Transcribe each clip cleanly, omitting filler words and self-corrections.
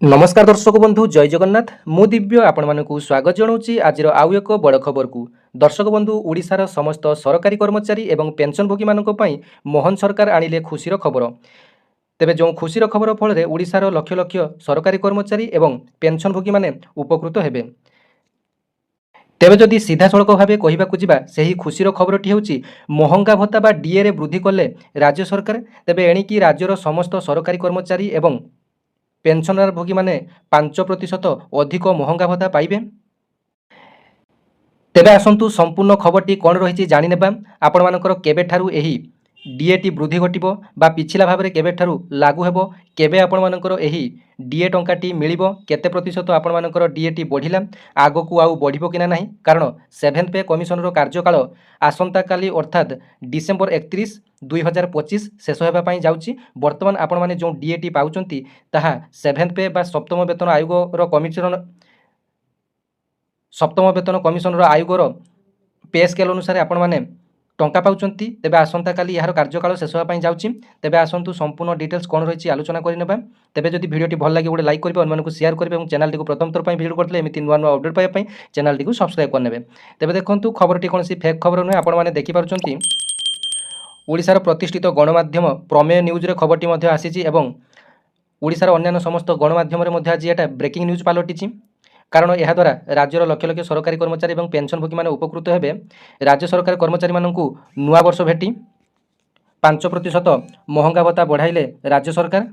नमस्कार दर्शक बंधु जय जगन्नाथ मु दिव्य आपण मानकु स्वागत जनाऊँगी आज आउ एक बड़ खबर को। दर्शक बंधु ओडिशार समस्त सरकारी कर्मचारी एवं पेंशनभोगी मानक पई मोहन सरकार आनिले खुशीर खबर। तेबे जो खुशीर खबर फल ओडिशार लक्ष लक्ष सरकारी कर्मचारी एवं पेंशनभोगी माने उपकृत हेबे। तेबे जदि सीधा सड़क भाव कहवाक जा से खुशीर खबरटी हूँ महंगा भत्ता बा डीए वृद्धि कले राज्य सरकार। तेबे एणिकी राज्यर समस्त सरकारी कर्मचारी एवं पेंशनर भोगी माने 5% अधिक महंगा भत्ता पाइबे। तेबे आसंतु संपूर्ण खबरटी कौन रही जाने आपण मानकर केबेठारु एही डीएटी वृद्धि घटिबो बा पिछला भाव में केबेठारु लागू हेबो, केबे आपण मानकर एही डीए टंकाटी मिलिबो, केते प्रतिशत आपण मानकर डीएटी बढ़िला, आगकू आउ बढ़िबो कि नाही। कारण 7th पे कमिशनर कार्यकाल आसंता काली अर्थात डिसेम्बर 31 2025 शेष होगा जाउची। वर्तमान आपण माने जो डीएटी पाउचंती ताहा 7th पे बा सप्तम वेतन आयोग कमिशनर सप्तम वेतन कमिशनर आयोगर पे स्केल अनुसार आपण माने टंका पाउचंती। तेबे आसंता काली यार कार्यकाल शेष होगा जाउची। तेबे आसंतु संपूर्ण डिटेल्स कौन रही आलोचना करनेबा। तेबे जदि वीडियोटी भल लगे गोटे लाइक करेंगे, अन्य शेयर करेंगे और चैनल को प्रथम थर पर भिडियो करते एमती नुआ नुआ अपडेट पाइबा चैनल को सब्सक्राइब करने। तेबे देखंतु खबरटी कौन सी फेक खबर नुहे, आपण माने देखि पारुचंती ओडिशार प्रतिष्ठित गणमाध्यम प्रमेय न्यूज रे खबरटी मध्य आसीची एवं ओडिशार अन्य समस्त गणमाध्यम रे मध्य आज एटा ब्रेकिंग न्यूज पालटिची। कारण यह द्वारा राज्यर लक्ष लक्ष सरकारी कर्मचारी और पेंशनभोगी माने उपकृत हेबे। राज्य सरकार कर्मचारी माननकु नुआ वर्ष भेटी 5% महंगा भत्ता बढ़ाइले राज्य सरकार।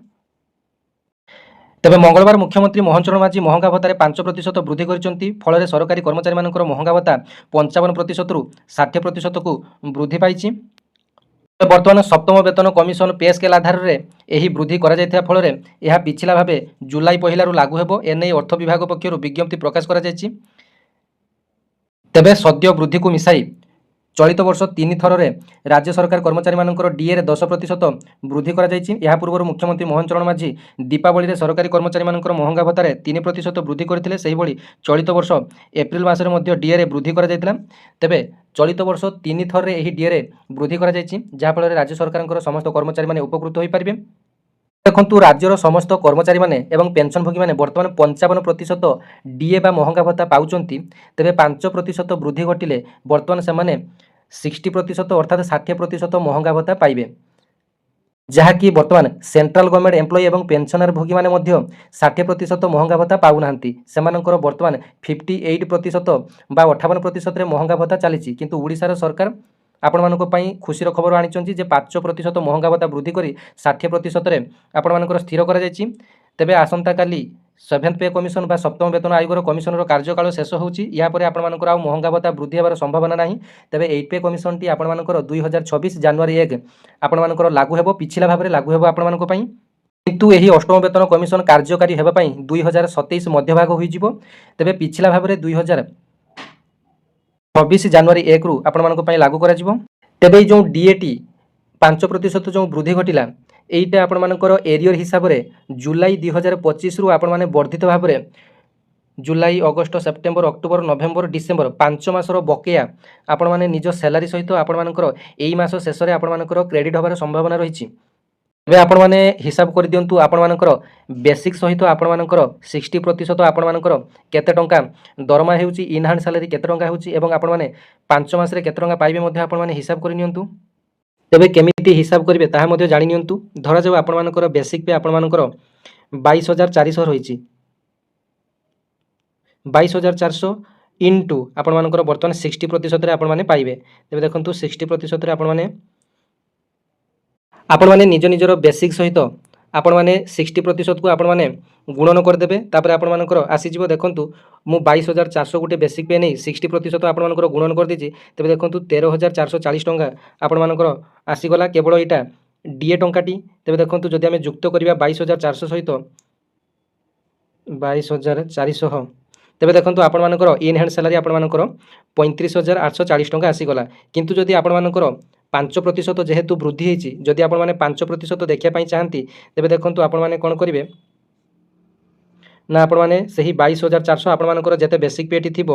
तेबे मंगलवार मुख्यमंत्री मोहन चरण माझी महंगा भत्तार 5% वृद्धि करिसंती। फल सरकारी कर्मचारी मानकर महंगा भत्ता 55% रु 60% को वृद्धि पाइछि। बर्तमान सप्तम वेतन कमिशन पे स्केल आधार में यह वृद्धि कर फल यह पिछला भाव जुलाई 1 लागू हेबो। एने अर्थ विभाग पक्षर विज्ञप्ति प्रकाश करा जायछि। तेबे सद्य वृद्धि को मिसाई चलित वर्ष 3 थर राज्य सरकार कर्मचारी मानकर डीए रे 10% वृद्धि करा जायछि। यह पूर्व मुख्यमंत्री मोहन चरण माझी दीपावली रे सरकारी कर्मचारी मानकर महंगा भत्तार 3% वृद्धि करथिले। सेहि भली चलित वर्ष एप्रिल मास रे मध्य डीए रे वृद्धि करा जायतिला। तेबे चलित वर्ष 3 थर रे एही डीए रे वृद्धि करा जायछि, जहा फल राज्य सरकार समस्त कर्मचारी माने उपकृत होई परिबे। देखंतु राज्यर समस्त कर्मचारी माने एवं पेंशनभोगी माने वर्तमान 55% डीए बा महंगा भत्ता पाउचंती। तेबे 5% वृद्धि घटिले वर्तमान से माने 60% अर्थात 60% महंगा भत्ता पाइबे, जहाँकि वर्तमान सेंट्रल गवर्नमेंट एम्प्लॉई एवं पेंशनर भोगी माने मध्य 60% महंगा भत्ता पाउनाहांती। सेमानकर वर्तमान 58% बा 58% रे महंगा भत्ता चली। किंतु ओडिशार सरकार आपण मानक पई खुशीर खबर आनिचंती जे 5% महंगा भत्ता वृद्धि करी 60% रे आपण मानकर स्थिर करा जायछि। तेबे आसंता काली 7th पे कमिशन बा सप्तम वेतन आयोगर कमिशनर कार्यकाल शेष होउछि। या परे आपण मानकर आ महंगा भत्ता वृद्धि हेबार संभावना नाही। तेबे 8 पे कमिशन टी आपण मानकर 2026 जनवरी 1 आपण मानकर लागू हेबो, पिछला भाबरे लागू हेबो आपण मानक पई। किंतु एही अष्टम वेतन कमिशन कार्यकारी हेबा पई 2027 मध्यभाग होई जिवो। तेबे पिछला भाबरे 2026 जनवरी 1 रु आपण मानक पई लागू करा जिवो। तेबे जो डीएटी 5% जो वृद्धि घटिला एईटा आपण मानकर एरियर हिसाब रे जुलाई 2025 रु आपण माने वर्धित भाव में जुलाई August September October November December 5 मासर बकेया आपण माने निज सैलरी सहित आपण मानकर एई मास शेष रे आपण मानकर क्रेडिट होबार संभावना रही। तेबे आपण माने हिसाब कर दियंतु आपण मानकर बेसिक सहित आपण मानकर 60% आपण मानकर केते टंका दरमा हेउची, इन हैंड सैलरी केते टंका हेउची एवं आपण माने 5 मास रे केते टंका पाइबे मध्ये आपण माने हिसाब कर नियंतु। तेबे केमिति हिसाब करिवे ताहा मध्ये जानि नियंतु। धरा जाऊ आपण मानकर बेसिक पे आपण मानकर 22,400 रहिछि। 22,400 इंटू आपण मानकर वर्तमान 60% रे आपण माने पाइबे। तेबे देखंतु 60% रे आपण माने निज निजर बेसिक सहित आपण माने 60% को आपण माने गुणन कर देबे। तापर आपण मानकर आसी जिवो। देखंतु मु 22,400 गुटे बेसिक पे नै 60% आपण मानकर गुणन कर दिछि। तेबे देखंतु 13,440 टंका आपण मानकर आसी गला केवल एटा डीए टंकाटी। तेबे देखंतु जदि आमे जुक्त करिबा 22,400 सहित 22,400 तेबे देखंतु आपण मानकर इन हैंड सैलरी आपण मानकर 35,840 टंका आसी गला। किंतु जदि आपण मानकर 5% जेहेतु वृद्धि होइछि, जदि आपण माने 5% देखिया पई चाहंती तेबे देखंतु आपण माने कोन करिवे ନା ଆପଣମାନେ ସେହି 22,400 ଆପଣମାନଙ୍କର ଯେତେ ବେସିକ୍ ପେଟି ଥିବ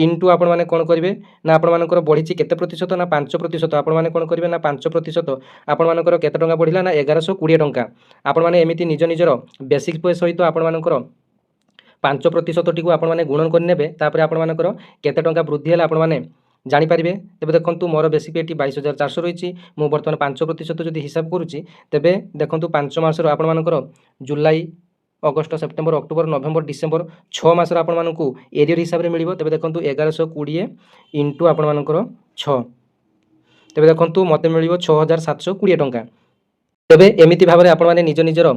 ଇଣ୍ଟୁ ଆପଣମାନେ କ'ଣ କରିବେ ନା ଆପଣମାନଙ୍କର ବଢ଼ିଛି କେତେ ପ୍ରତିଶତ ନା 5%। ଆପଣମାନେ କ'ଣ କରିବେ ନା 5% ଆପଣମାନଙ୍କର କେତେ ଟଙ୍କା ବଢ଼ିଲା ନା 1120 ଟଙ୍କା। ଆପଣମାନେ ଏମିତି ନିଜ ନିଜର ବେସିକ୍ ପେ ସହିତ ଆପଣମାନଙ୍କର 5%ଟିକୁ ଆପଣମାନେ ଗୁଣନ କରିନେବେ। ତାପରେ ଆପଣମାନଙ୍କର କେତେ ଟଙ୍କା ବୃଦ୍ଧି ହେଲା ଆପଣମାନେ ଜାଣିପାରିବେ। ତେବେ ଦେଖନ୍ତୁ ମୋର ବେସିକ୍ ପେଟି 22,400 ରହିଛି। ମୁଁ ବର୍ତ୍ତମାନ 5% ଯଦି ହିସାବ କରୁଛି ତେବେ ଦେଖନ୍ତୁ 5 ମାସର ଆପଣମାନଙ୍କର July, August, September, October, November, December 6 ମାସର ଆପଣମାନଙ୍କୁ ଏରିୟର ହିସାବରେ ମିଳିବ। ତେବେ ଦେଖନ୍ତୁ 1120 ଇଣ୍ଟୁ ଆପଣମାନଙ୍କର 6, ତେବେ ଦେଖନ୍ତୁ ମୋତେ ମିଳିବ 6,720 ଟଙ୍କା। ତେବେ ଏମିତି ଭାବରେ ଆପଣମାନେ ନିଜ ନିଜର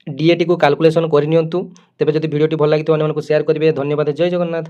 ଡିଏଟିକୁ କାଲକୁଲେସନ୍ କରିନିଅନ୍ତୁ। ତେବେ ଯଦି ଭିଡ଼ିଓଟି ଭଲ ଲାଗିଥିବ ଅନ୍ୟମାନଙ୍କୁ ସେୟାର କରିବେ। ଧନ୍ୟବାଦ। ଜୟ ଜଗନ୍ନାଥ।